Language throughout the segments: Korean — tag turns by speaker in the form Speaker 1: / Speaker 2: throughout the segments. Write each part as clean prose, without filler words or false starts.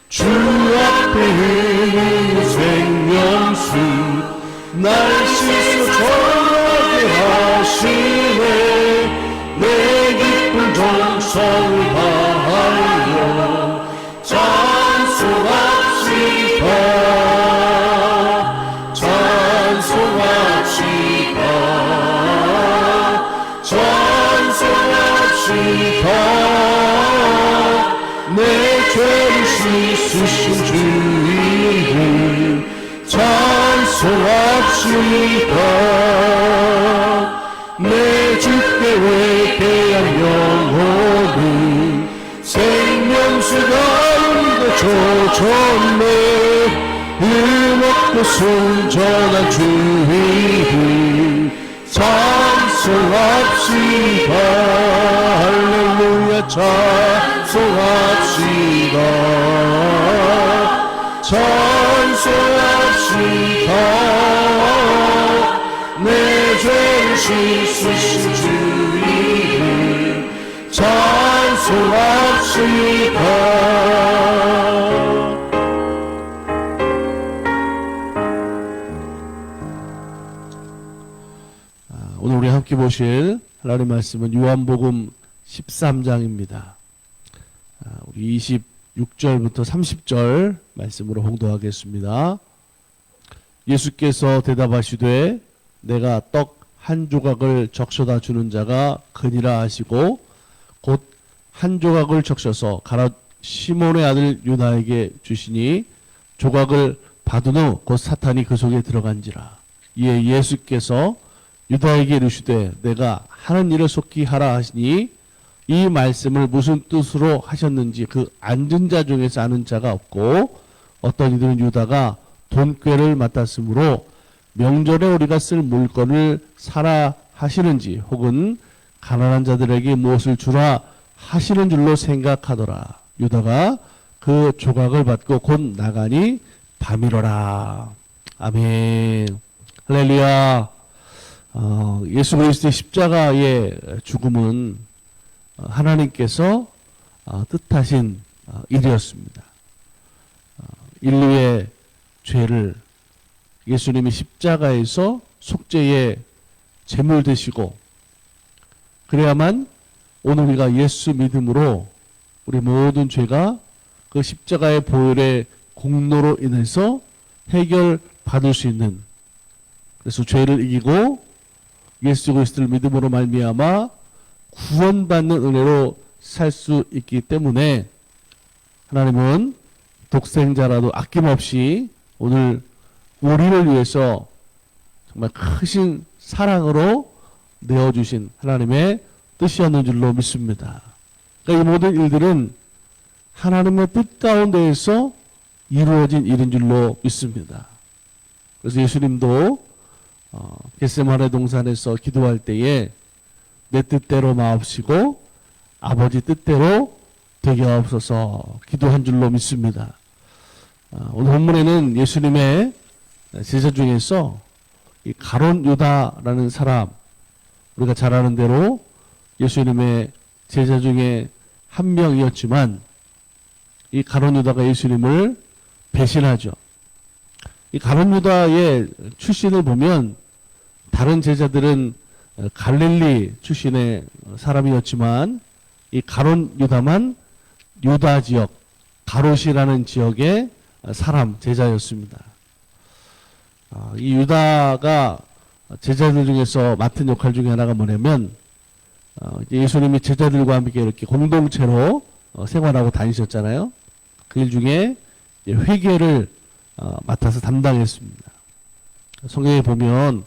Speaker 1: 주 앞에 흐르는 생명수 날 씻어 정하게 하시네. 내 기쁜 정성을 다하여 찬송합시다. 찬송합시다. 찬송합시다. 내 죄를 씻으신 주님을 찬송합시다. 내 주께 회개한 영혼은 생명수가 흘러 젖었네. 의롭고 순전한 주님을 찬송합시다. 할렐루야. 찬송합시다. 찬송합시다. 내 죄를 씻으신 주님을 찬송합시다. 오늘 우리 함께 보실 하나님의 말씀은 요한복음 13장입니다. 우리 26절부터 30절 말씀으로 홍도하겠습니다. 예수께서 대답하시되 내가 떡 한 조각을 적셔다 주는 자가 그니라 하시고 곧 한 조각을 적셔서 가롯 시몬의 아들 유다에게 주시니 조각을 받은 후 곧 사탄이 그 속에 들어간지라. 이에 예수께서 유다에게 이르시되 내가 하는 일을 속히 하라 하시니 이 말씀을 무슨 뜻으로 하셨는지 그 앉은 자 중에서 아는 자가 없고 어떤 이들은 유다가 돈꾀를 맡았으므로 명절에 우리가 쓸 물건을 사라 하시는지 혹은 가난한 자들에게 무엇을 주라 하시는 줄로 생각하더라. 유다가 그 조각을 받고 곧 나가니 밤이로라. 아멘. 할렐루야. 예수 그리스도의 십자가의 죽음은 하나님께서 뜻하신 일이었습니다. 인류의 죄를 예수님이 십자가에서 속죄의 제물 되시고 그래야만 오늘 우리가 예수 믿음으로 우리 모든 죄가 그 십자가의 보혈의 공로로 인해서 해결받을 수 있는, 그래서 죄를 이기고 예수 그리스도를 믿음으로 말미암아 구원받는 은혜로 살 수 있기 때문에 하나님은 독생자라도 아낌없이 오늘 우리를 위해서 정말 크신 사랑으로 내어주신 하나님의 뜻이었는 줄로 믿습니다. 그러니까 이 모든 일들은 하나님의 뜻 가운데에서 이루어진 일인 줄로 믿습니다. 그래서 예수님도 겟세마네 동산에서 기도할 때에 내 뜻대로 마옵시고 아버지 뜻대로 되게 하옵소서 기도한 줄로 믿습니다. 오늘 본문에는 예수님의 제자 중에서 이 가룟 유다라는 사람, 우리가 잘 아는 대로 예수님의 제자 중에 한 명이었지만 이 가룟 유다가 예수님을 배신하죠. 이 가룟 유다의 출신을 보면 다른 제자들은 갈릴리 출신의 사람이었지만 이 가룟 유다만 유다 지역, 가롯이라는 지역의 사람, 제자였습니다. 이 유다가 제자들 중에서 맡은 역할 중에 하나가 뭐냐면 예수님이 제자들과 함께 이렇게 공동체로 생활하고 다니셨잖아요. 그 일 중에 회계를 맡아서 담당했습니다. 성경에 보면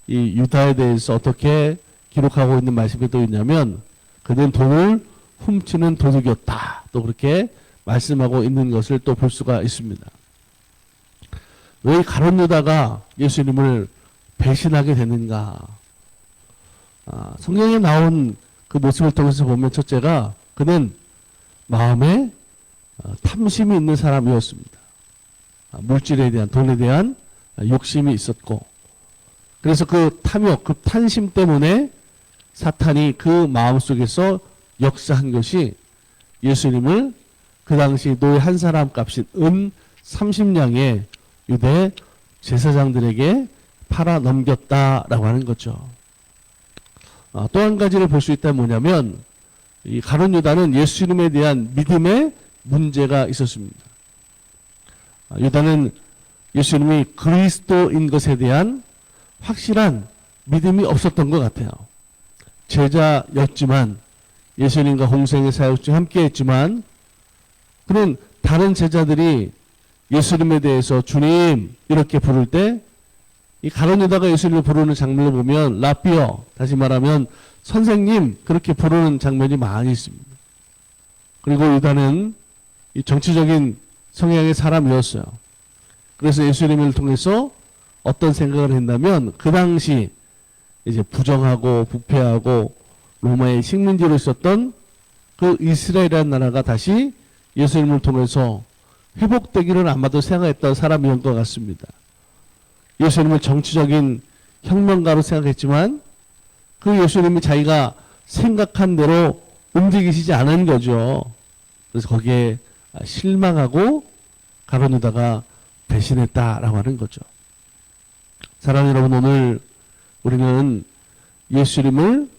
Speaker 1: 이 유다에 대해서 어떻게 기록하고 있는 말씀이 또 있냐면 그는 돈을 훔치는 도둑이었다. 또 그렇게 말씀하고 있는 것을 또 볼 수가 있습니다. 왜 가룟 유다가 예수님을 배신하게 됐는가? 성경에 나온 그 모습을 통해서 보면 첫째가 그는 마음에 탐심이 있는 사람이었습니다. 물질에 대한, 돈에 대한 욕심이 있었고, 그래서 그 탐욕, 그 탐심 때문에 사탄이 그 마음속에서 역사한 것이 예수님을 그 당시 노예 한 사람 값인 은 30냥에 유대 제사장들에게 팔아 넘겼다라고 하는 거죠. 또 한 가지를 볼 수 있다면 뭐냐면 이 가룟 유다는 예수님에 대한 믿음에 문제가 있었습니다. 유다는 예수님이 그리스도인 것에 대한 확실한 믿음이 없었던 것 같아요. 제자였지만 예수님과 공생의 사역 중 함께했지만 그는 다른 제자들이 예수님에 대해서 주님 이렇게 부를 때 이 가룟 유다가 예수님을 부르는 장면을 보면 라비어, 다시 말하면 선생님 그렇게 부르는 장면이 많이 있습니다. 그리고 유다는 이 정치적인 성향의 사람이었어요. 그래서 예수님을 통해서 어떤 생각을 했냐면 그 당시 이제 부정하고 부패하고 로마의 식민지로 있었던 그 이스라엘이라는 나라가 다시 예수님을 통해서 회복되기를 아마도 생각했던 사람이었던 것 같습니다. 예수님을 정치적인 혁명가로 생각했지만 그 예수님이 자기가 생각한 대로 움직이시지 않은 거죠. 그래서 거기에 실망하고 가룟 유다가 배신했다라고 하는 거죠. 사랑하는 여러분, 오늘 우리는 예수님을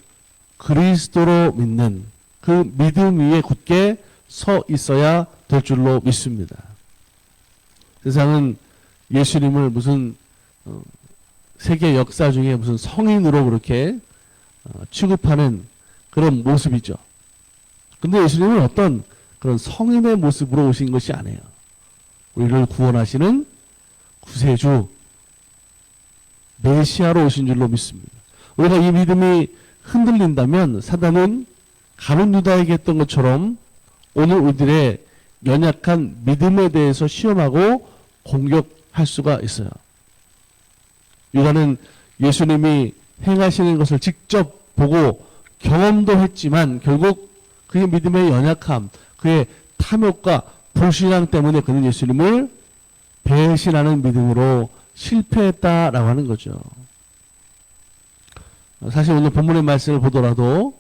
Speaker 1: 그리스도로 믿는 그 믿음 위에 굳게 서 있어야 될 줄로 믿습니다. 세상은 예수님을 무슨 세계 역사 중에 무슨 성인으로 그렇게 취급하는 그런 모습이죠. 근데 예수님은 어떤 그런 성인의 모습으로 오신 것이 아니에요. 우리를 구원하시는 구세주 메시아로 오신 줄로 믿습니다. 우리가 이 믿음이 흔들린다면 사단은 가룟 유다에게 했던 것처럼 오늘 우리들의 연약한 믿음에 대해서 시험하고 공격할 수가 있어요. 유다는 예수님이 행하시는 것을 직접 보고 경험도 했지만 결국 그의 믿음의 연약함, 그의 탐욕과 불신앙 때문에 그는 예수님을 배신하는 믿음으로 실패했다라고 하는 거죠. 사실 오늘 본문의 말씀을 보더라도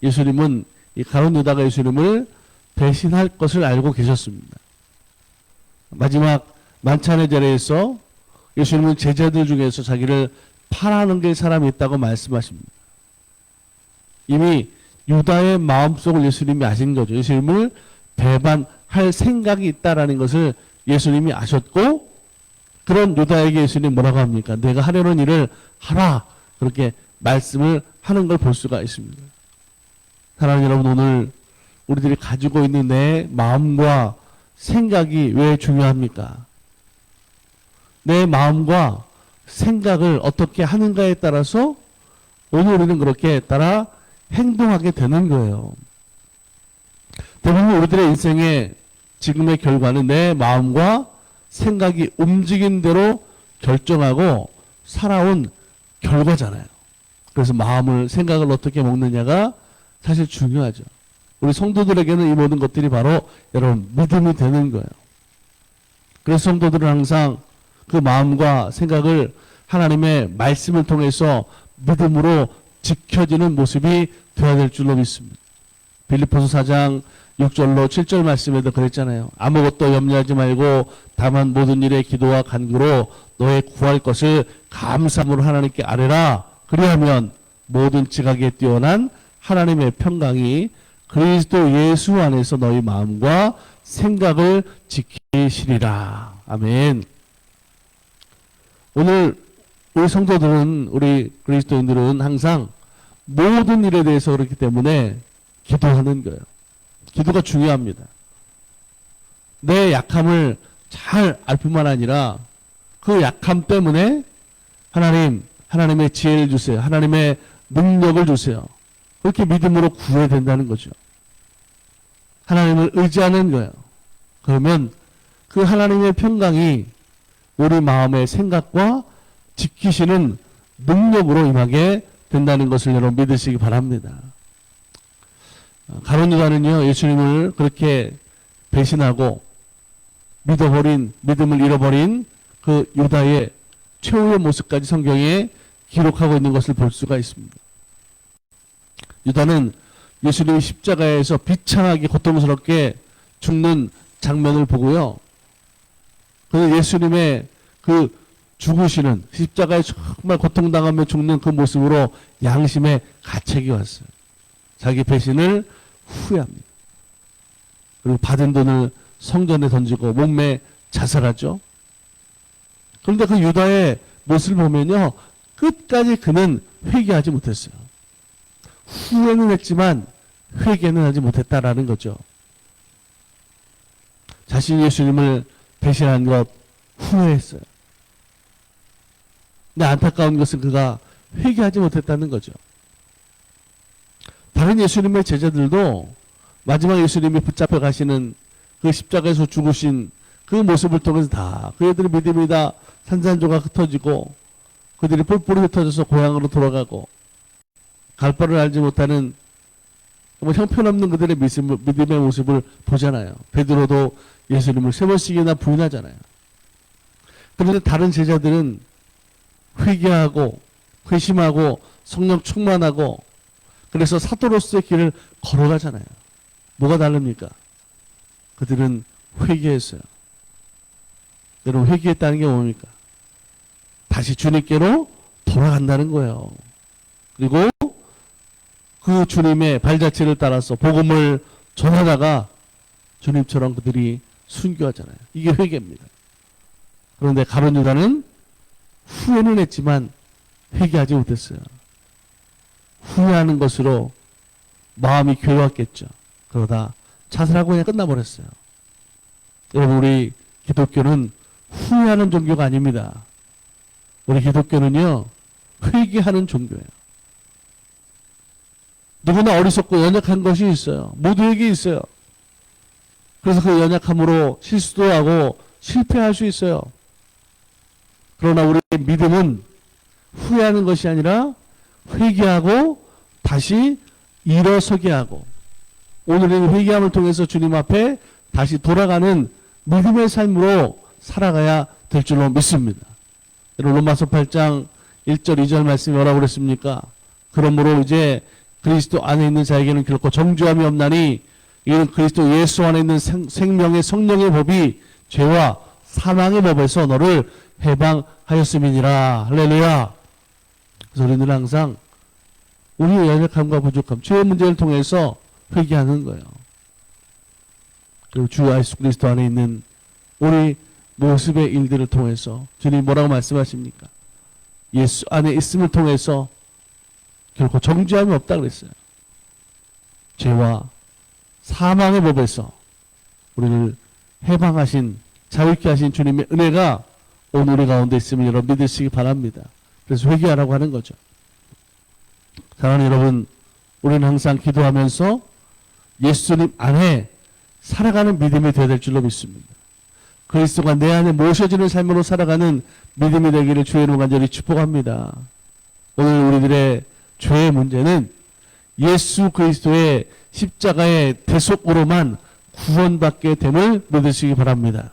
Speaker 1: 예수님은 이 가룟 유다가 예수님을 배신할 것을 알고 계셨습니다. 마지막 만찬의 자리에서 예수님은 제자들 중에서 자기를 팔아넘길 사람이 있다고 말씀하십니다. 이미 유다의 마음속을 예수님이 아신 거죠. 예수님을 배반할 생각이 있다라는 것을 예수님이 아셨고 그런 유다에게 예수님이 뭐라고 합니까? 내가 하려는 일을 하라. 그렇게 말씀을 하는 걸 볼 수가 있습니다. 사랑하는 여러분, 오늘 우리들이 가지고 있는 내 마음과 생각이 왜 중요합니까? 내 마음과 생각을 어떻게 하는가에 따라서 오늘 우리는 그렇게 따라 행동하게 되는 거예요. 대부분 우리들의 인생의 지금의 결과는 내 마음과 생각이 움직인 대로 결정하고 살아온 결과잖아요. 그래서 마음을, 생각을 어떻게 먹느냐가 사실 중요하죠. 우리 성도들에게는 이 모든 것들이 바로 여러분 믿음이 되는 거예요. 그래서 성도들은 항상 그 마음과 생각을 하나님의 말씀을 통해서 믿음으로 지켜지는 모습이 되어야 될 줄로 믿습니다. 빌립보서 4장 6절로 7절 말씀에도 그랬잖아요. 아무것도 염려하지 말고 다만 모든 일에 기도와 간구로 너의 구할 것을 감사함으로 하나님께 아뢰라. 그리하면 모든 지각에 뛰어난 하나님의 평강이 그리스도 예수 안에서 너희 마음과 생각을 지키시리라. 아멘. 오늘 우리 성도들은, 우리 그리스도인들은 항상 모든 일에 대해서 그렇기 때문에 기도하는 거예요. 기도가 중요합니다. 내 약함을 잘 알 뿐만 아니라 그 약함 때문에 하나님의 지혜를 주세요. 하나님의 능력을 주세요. 그렇게 믿음으로 구해야 된다는 거죠. 하나님을 의지하는 거예요. 그러면 그 하나님의 평강이 우리 마음의 생각과 지키시는 능력으로 임하게 된다는 것을 여러분 믿으시기 바랍니다. 가룟 유다는요, 예수님을 그렇게 배신하고 믿음을 잃어버린 그 유다의 최후의 모습까지 성경에 기록하고 있는 것을 볼 수가 있습니다. 유다는 예수님이 십자가에서 비참하게 고통스럽게 죽는 장면을 보고요. 그 예수님의 그 죽으시는 십자가에 정말 고통당하며 죽는 그 모습으로 양심에 가책이 왔어요. 자기 배신을 후회합니다. 그리고 받은 돈을 성전에 던지고 몸매 자살하죠. 그런데 그 유다의 모습을 보면요, 끝까지 그는 회개하지 못했어요. 후회는 했지만 회개는 하지 못했다라는 거죠. 자신이 예수님을 배신한 것 후회했어요. 근데 안타까운 것은 그가 회개하지 못했다는 거죠. 다른 예수님의 제자들도 마지막 예수님이 붙잡혀 가시는 그 십자가에서 죽으신 그 모습을 통해서 다 그들의 믿음이 다 산산조각 흩어지고 그들이 뿔뿔이 흩어져서 고향으로 돌아가고 갈 바를 알지 못하는 정말 형편없는 그들의 믿음의 모습을 보잖아요. 베드로도 예수님을 3번씩이나 부인하잖아요. 그런데 다른 제자들은 회개하고 회심하고 성령 충만하고 그래서 사도로서의 길을 걸어가잖아요. 뭐가 다릅니까? 그들은 회개했어요. 여러분, 회개했다는 게 뭡니까? 다시 주님께로 돌아간다는 거예요. 그리고 그 주님의 발자취를 따라서 복음을 전하다가 주님처럼 그들이 순교하잖아요. 이게 회개입니다. 그런데 가룟 유다는 후회는 했지만 회개하지 못했어요. 후회하는 것으로 마음이 괴로웠겠죠. 그러다 자살하고 그냥 끝나버렸어요. 여러분, 우리 기독교는 후회하는 종교가 아닙니다. 우리 기독교는요, 회개하는 종교예요. 누구나 어리석고 연약한 것이 있어요. 모두에게 있어요. 그래서 그 연약함으로 실수도 하고 실패할 수 있어요. 그러나 우리의 믿음은 후회하는 것이 아니라 회개하고 다시 일어서게 하고 오늘은 회개함을 통해서 주님 앞에 다시 돌아가는 믿음의 삶으로 살아가야 될 줄로 믿습니다. 여러분, 로마서 8장 1절 2절 말씀이 뭐라고 그랬습니까? 그러므로 이제 그리스도 안에 있는 자에게는 결코 정죄함이 없나니 이는 그리스도 예수 안에 있는 생명의 성령의 법이 죄와 사망의 법에서 너를 해방하였음이니라. 할렐루야. 그래서 우리는 항상 우리의 연약함과 부족함, 죄의 문제를 통해서 회개하는 거예요. 그리고 주 예수 그리스도 안에 있는 우리 모습의 일들을 통해서 주님 뭐라고 말씀하십니까? 예수 안에 있음을 통해서 결코 정죄함이 없다 그랬어요. 죄와 사망의 법에서 우리를 해방하신, 자유케 하신 주님의 은혜가 오늘 우리 가운데 있음을 여러분 믿으시기 바랍니다. 그래서 회개하라고 하는 거죠. 사랑하는 여러분, 우리는 항상 기도하면서 예수님 안에 살아가는 믿음이 되어야 될 줄로 믿습니다. 그리스도가 내 안에 모셔지는 삶으로 살아가는 믿음이 되기를 주의 이름으로 간절히 축복합니다. 오늘 우리들의 죄의 문제는 예수 그리스도의 십자가의 대속으로만 구원받게 됨을 믿으시기 바랍니다.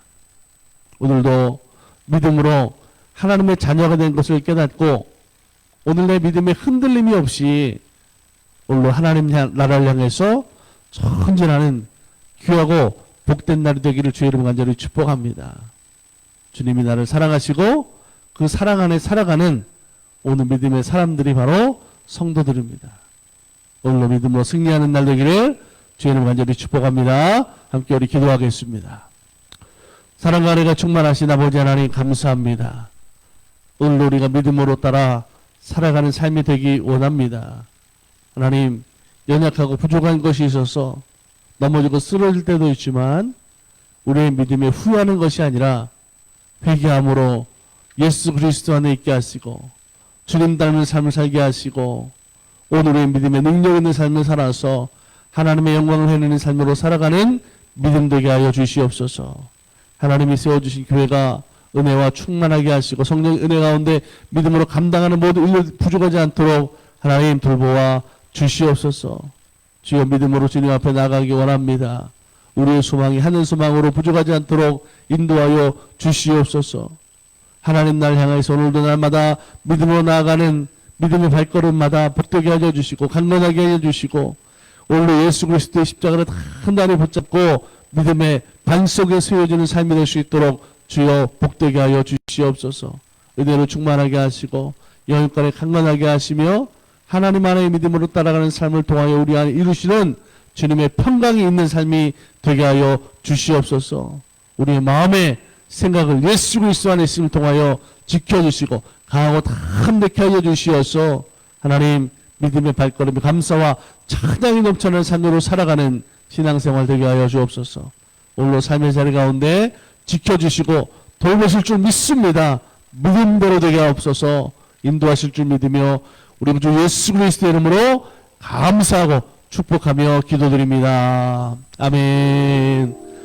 Speaker 1: 오늘도 믿음으로 하나님의 자녀가 된 것을 깨닫고 오늘 내 믿음에 흔들림이 없이 오늘로 하나님 나라를 향해서 전진하는 귀하고 복된 날이 되기를 주의 이름으로 간절히 축복합니다. 주님이 나를 사랑하시고 그 사랑 안에 살아가는 오늘 믿음의 사람들이 바로 성도들입니다. 오늘로 믿음으로 승리하는 날 되기를 주의 이름으로 간절히 축복합니다. 함께 우리 기도하겠습니다. 사랑과 은혜가 충만하신 아버지 하나님 감사합니다. 오늘도 우리가 믿음으로 따라 살아가는 삶이 되기 원합니다. 하나님, 연약하고 부족한 것이 있어서 넘어지고 쓰러질 때도 있지만 우리의 믿음에 후회하는 것이 아니라 회개함으로 예수 그리스도 안에 있게 하시고 주님 닮은 삶을 살게 하시고 오늘의 믿음에 능력 있는 삶을 살아서 하나님의 영광을 회내는 삶으로 살아가는 믿음 되게 하여 주시옵소서. 하나님이 세워주신 교회가 은혜와 충만하게 하시고 성령 은혜 가운데 믿음으로 감당하는 모든 인류 부족하지 않도록 하나님 돌보아 주시옵소서. 주여 믿음으로 주님 앞에 나가기 원합니다. 우리의 소망이 하늘 소망으로 부족하지 않도록 인도하여 주시옵소서. 하나님 날 향해서 오늘도 날마다 믿음으로 나아가는 믿음의 발걸음마다 복되게 하여 주시고 강건하게 하여 주시고 오늘도 예수 그리스도의 십자가를 단단히 붙잡고 믿음의 반 속에 세워지는 삶이 될 수 있도록 주여 복되게 하여 주시옵소서. 은혜로 충만하게 하시고 영육간에 강건하게 하시며 하나님 안의 믿음으로 따라가는 삶을 통하여 우리 안에 이루시는 주님의 평강이 있는 삶이 되게 하여 주시옵소서. 우리의 마음의 생각을 예수 그리스도 안에 있음을 통하여 지켜주시고 강하고 담대케 하여 주시어서 하나님 믿음의 발걸음이 감사와 찬양이 넘쳐나는 삶으로 살아가는 신앙생활 되게 하여 주옵소서. 오늘로 삶의 자리 가운데 지켜주시고 돌보실 줄 믿습니다. 믿음대로 되게 하옵소서. 인도하실 줄 믿으며 우리 주 예수 그리스도의 이름으로 감사하고 축복하며 기도드립니다. 아멘.